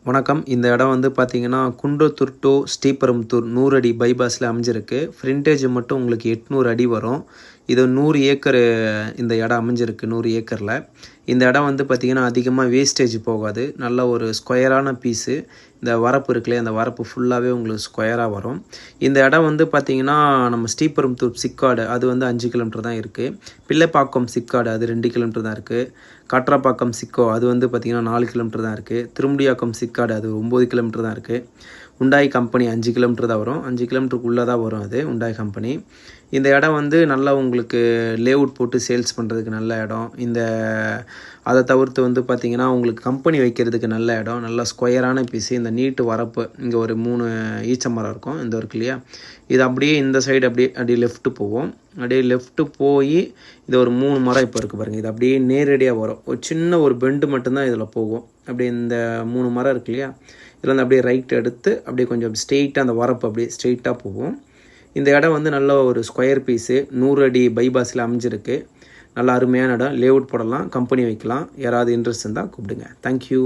வணக்கம். இந்த இடம் வந்து பார்த்தீங்கன்னா, குன்றத்தூர் டூ ஸ்ரீபெரும்புதூர் 100 அடி பைபாஸில் அமைஞ்சிருக்கு. ஃப்ரண்டேஜ் மட்டும் உங்களுக்கு 800 அடி வரும். இது 100 ஏக்கரு இந்த இடம் அமைஞ்சிருக்கு 100 ஏக்கரில். இந்த இடம் வந்து பார்த்திங்கன்னா அதிகமாக வேஸ்டேஜ் போகாது. நல்ல ஒரு ஸ்கொயரான பீஸு. இந்த வரப்பு இருக்குல்லையா, அந்த வரப்பு ஃபுல்லாகவே உங்களுக்கு ஸ்கொயராக வரும். இந்த இடம் வந்து பார்த்திங்கன்னா நம்ம ஸ்ரீபெரும்புதூர் சிக்காடு அது வந்து 5 கிலோமீட்டர் தான் இருக்குது. பிள்ளைப்பாக்கம் சிக்காடு அது 2 கிலோமீட்டர் தான் இருக்குது. காட்ராப்பாக்கம் சிக்கோ அது வந்து பார்த்திங்கன்னா 4 கிலோமீட்டர் தான் இருக்குது. திருமுடியாக்கம் சிக்காடு அது 9 கிலோமீட்டர் தான் இருக்குது. உண்டாய் கம்பெனி 5 கிலோமீட்டர் தான் வரும். 5 கிலோமீட்டருக்குள்ளே தான் வரும் அது உண்டாய் கம்பெனி. இந்த இடம் வந்து நல்லா உங்களுக்கு லேஅவுட் போட்டு சேல்ஸ் பண்ணுறதுக்கு நல்ல இடம். அதை தவிர்த்து வந்து பார்த்திங்கன்னா உங்களுக்கு கம்பெனி வைக்கிறதுக்கு நல்ல இடம். நல்லா ஸ்கொயரான பீஸு. இந்த நீட்டு வரப்பு இங்கே ஒரு 3 ஈச்ச மரம் இருக்கும் இந்த இருக்கு இல்லையா, இது அப்படியே இந்த சைடு அப்படியே லெஃப்ட்டு போவோம். அப்படியே லெஃப்ட்டு போய் இது ஒரு 3 மரம் இப்போ இருக்குது பாருங்கள். இது அப்படியே நேரடியாக வரும். ஒரு சின்ன ஒரு பெண்டு மட்டும்தான் இதில் போகும். அப்படியே இந்த 3 மரம் இருக்கு இல்லையா, இதில் வந்து அப்படியே ரைட் எடுத்து அப்படியே கொஞ்சம் ஸ்ட்ரெயிட்டாக அந்த வரப்பு அப்படியே ஸ்ட்ரெயிட்டாக போகும். இந்த இடம் வந்து நல்ல ஒரு ஸ்கொயர் பீஸு 100 அடி பைபாஸில் அமைஞ்சிருக்கு. நல்ல அருமையான இடம். லேஅவுட் போடலாம், கம்பெனி வைக்கலாம். யாராவது இன்ட்ரெஸ்ட் இருந்தால் கூப்பிடுங்க. தேங்க்யூ.